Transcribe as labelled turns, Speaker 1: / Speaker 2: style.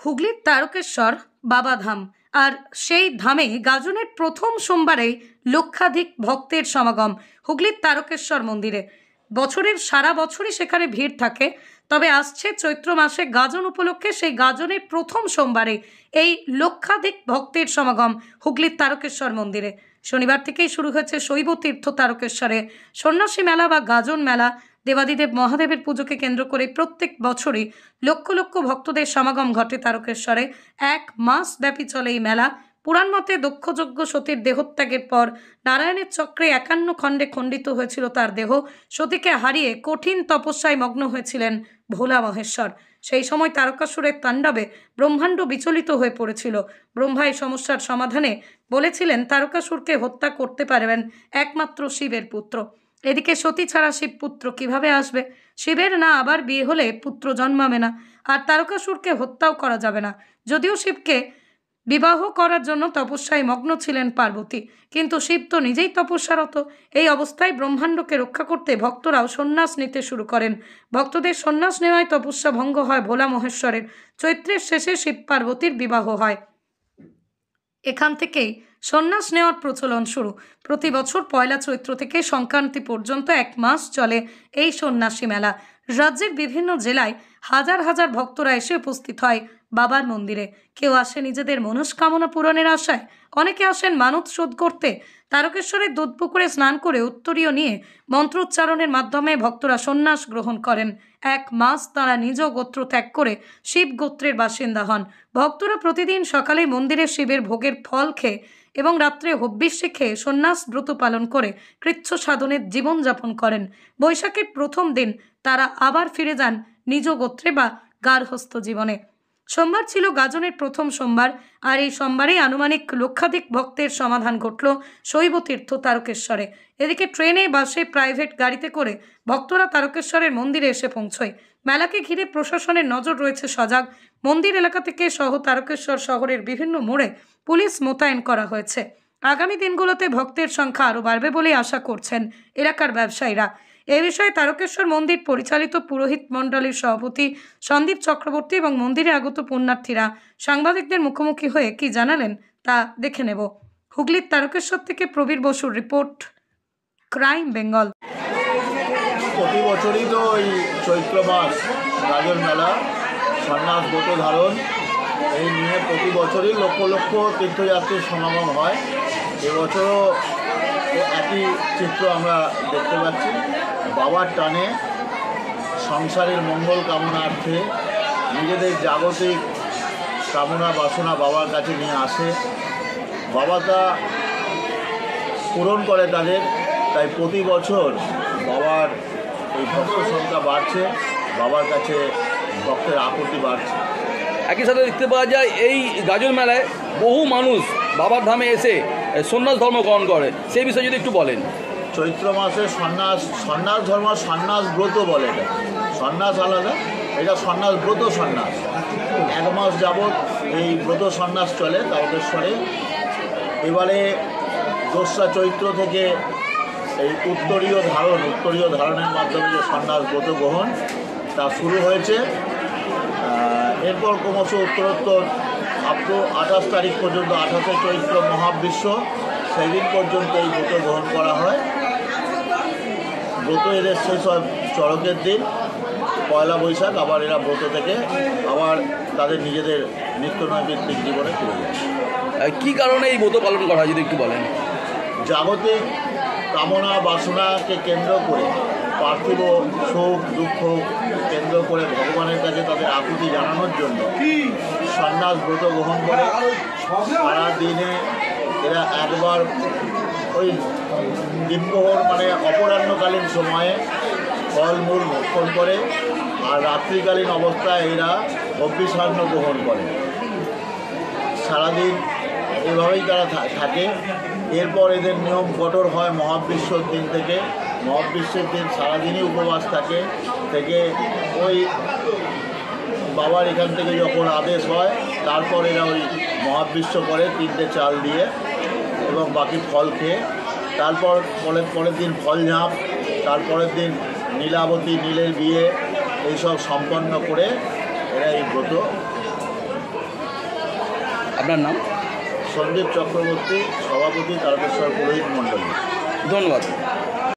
Speaker 1: হুগলির তারকেশ্বর বাবাধাম, আর সেই ধামে গাজনের প্রথম সোমবারে লক্ষাধিক ভক্তের সমাগম হুগলির তারকেশ্বর মন্দিরে। বছরের সারা বছরই সেখানে ভিড় থাকে, তবে আসছে চৈত্র মাসে গাজন উপলক্ষে সেই গাজনের প্রথম সোমবারে এই লক্ষাধিক ভক্তের সমাগম হুগলির তারকেশ্বর মন্দিরে। শনিবার থেকেই শুরু হয়েছে শৈব তীর্থ তারকেশ্বরে সন্ন্যাসী মেলা বা গাজন মেলা। দেবাদিদেব মহাদেবের পুজোকে কেন্দ্র করে প্রত্যেক বছরই লক্ষ লক্ষ ভক্তদের সমাগম ঘটে তারকেশ্বরে। 1 মাস ব্যাপী চলে এই মেলা। পুরাণ মতে দক্ষযজ্ঞ সতীর দেহত্যাগের পর নারায়ণের চক্রে 51 খণ্ডে খণ্ডিত হয়েছিল তার দেহ। সতীকে হারিয়ে কঠিন তপস্যায় মগ্ন হয়েছিলেন ভোলা মহেশ্বর। সেই সময় তারকাসুরের তাণ্ডবে ব্রহ্মাণ্ড বিচলিত হয়ে পড়েছিল। ব্রহ্মা এই সমস্যার সমাধানে বলেছিলেন তারকাসুরকে হত্যা করতে পারবেন একমাত্র শিবের পুত্র। এদিকে সতী ছাড়া শিবপুত্র কিভাবে আসবে? শিবের না আবার বিয়ে হলে পুত্র জন্মাবে না, আর তারকাসুরকে হত্যাও করা যাবে না। যদিও শিবকে বিবাহ করার জন্য তপস্যায় মগ্ন ছিলেন পার্বতী, কিন্তু শিব তো নিজেই তপস্যারত। এই অবস্থায় ব্রহ্মাণ্ডকে রক্ষা করতে ভক্তরাও সন্ন্যাস নিতে শুরু করেন। ভক্তদের সন্ন্যাস নেওয়ায় তপস্যা ভঙ্গ হয় ভোলা মহেশ্বরের। চৈত্রের শেষে শিব পার্বতীর বিবাহ হয়। এখান থেকেই সন্ন্যাস নেওয়ার প্রচলন শুরু। প্রতি বছর পয়লা চৈত্র থেকে সংক্রান্তি পর্যন্ত 1 মাস চলে এই সন্ন্যাসী মেলা। রাজ্যের বিভিন্ন জেলায় হাজার হাজার ভক্তরা এসে উপস্থিত হয় বাবার মন্দিরে। কেউ আসে নিজেদের মনস্কামনা পূরণের আশায়, অনেকে আসেন মানত শোধ করতে। তারকেশ্বরের দুধপুকুরে স্নান করে উত্তরীয় নিয়ে মন্ত্রোচ্চারণের মাধ্যমে ভক্তরা সন্ন্যাস গ্রহণ করেন। 1 মাস তাঁরা নিজ গোত্র ত্যাগ করে শিব গোত্রের বাসিন্দা হন। ভক্তরা প্রতিদিন সকালে মন্দিরে শিবের ভোগের ফল খেয়ে এবং রাত্রে হব্বিষ্যে খেয়ে সন্ন্যাস ব্রত পালন করে কৃচ্ছ সাধনের জীবনযাপন করেন। বৈশাখের প্রথম দিন তারা আবার ফিরে যান নিজ গোত্রে বা গার্হস্থ জীবনে। সোমবার ছিল গাজনের প্রথম সোমবার, আর এই সোমবারেই আনুমানিক লক্ষাধিক ভক্তের সমাধান ঘটল শৈব তীর্থ তারকেশ্বরে। এদিকে ট্রেনে, বাসে, প্রাইভেট গাড়িতে করে ভক্তরা তারকেশ্বরের মন্দিরে এসে পৌঁছয়। মেলাকে ঘিরে প্রশাসনের নজর রয়েছে সজাগ। মন্দির এলাকা থেকে সহ তারকেশ্বর শহরের বিভিন্ন মোড়ে পুলিশ মোতায়েন করা হয়েছে। আগামী দিনগুলোতে ভক্তের সংখ্যা আরও বাড়বে বলে আশা করছেন এলাকার ব্যবসায়ীরা। এ বিষয়ে তারকেশ্বর মন্দির পরিচালিত পুরোহিত মণ্ডলীর সভাপতি সন্দীপ চক্রবর্তী এবং মন্দিরে আগত পুণ্যার্থীরা সাংবাদিকদের মুখোমুখি হয়ে কি জানালেন তা দেখে নেব। হুগলির তারকেশ্বর থেকে প্রবীর বসুর রিপোর্ট, ক্রাইম বেঙ্গল।
Speaker 2: প্রতি বছরই তো এই চৈত্র মাস গাজন মেলা, সন্ন্যাস ব্রত ধারণ, এই নিয়ে প্রতি বছরই লক্ষ লক্ষ তীর্থযাত্রীর সমাগম হয়। এবছরও একই চিত্র আমরা দেখতে পাচ্ছি। বাবার টানে সংসারের মঙ্গল কামনার্থে নিজেদের জাগতিক কামনা বাসনা বাবার কাছে নিয়ে আসে। বাবা তা পূরণ করে তাদের। তাই প্রতি বছর বাবার এই ভক্ত সংখ্যা বাড়ছে, বাবার কাছে ভক্তের আকুতি বাড়ছে।
Speaker 3: একই সাথে দেখতে পাওয়া যায় এই গাজন মেলায় বহু মানুষ বাবার ধামে এসে সন্ন্যাস ধর্ম গ্রহণ করে, সেই বিষয়ে যদি একটু বলেন।
Speaker 2: চৈত্র মাসে সন্ন্যাস ধর্ম, সন্ন্যাস ব্রত বলে। এটা সন্ন্যাস আলাদা, এটা সন্ন্যাস ব্রত। সন্ন্যাস 1 মাস যাবৎ এই ব্রত সন্ন্যাস চলে তারকেশ্বরে। এবারে 2রা চৈত্র থেকে এই উত্তরীয় ধারণের মাধ্যমে যে সন্ন্যাস ব্রত গ্রহণ তা শুরু হয়েছে। এরপর ক্রমশ উত্তরোত্তর আপ টু 28 তারিখ পর্যন্ত, 28শে চৈত্র মহাবিশ্ব, সেই দিন পর্যন্ত এই ব্রত গ্রহণ করা হয়। ব্রত এদের শেষ হয় চড়কের দিন, পয়লা বৈশাখ। আবার এরা ব্রত থেকে আবার তাদের নিজেদের নিত্য নৈমিত্তিক জীবনে ফিরে যায়।
Speaker 3: কী কারণে এই ব্রত পালন করা হয় যদি একটু বলেন।
Speaker 2: জাগতিক কামনা বাসনাকে কেন্দ্র করে, পার্থিব সুখ দুঃখ কেন্দ্র করে ভগবানের কাছে তাদের আকুতি জানানোর জন্য সন্ন্যাস ব্রত গ্রহণ করে। সারা দিনে এরা একবার ওই দিনপ্রহর মানে অপরাহ্নকালীন সময়ে ফলমূল ভক্ষণ করে, আর রাত্রিকালীন অবস্থায় এরা হব্বিষান্ন গ্রহণ করে। সারাদিন এভাবেই তারা থাকে। এরপর এদের নিয়ম কঠোর হয় মহাবিশ্বর দিন থেকে। মহাবিশ্বের দিন সারাদিনই উপবাস থেকে ওই বাবার এখান থেকে যখন আদেশ হয় তারপর এরা ওই মহাবিশ্ব করে 3টে চাল দিয়ে এবং বাকি ফল খেয়ে। তারপর পরের দিন ফল ঝাঁপ, তারপরের দিন নীলাবতী, নীলের বিয়ে, এইসব সম্পন্ন করে এরা এই ব্রত
Speaker 3: আপনার নাম?
Speaker 2: সন্দীপ চক্রবর্তী, সভাপতি তারকেশ্বর পুরোহিত মণ্ডলী।
Speaker 3: ধন্যবাদ।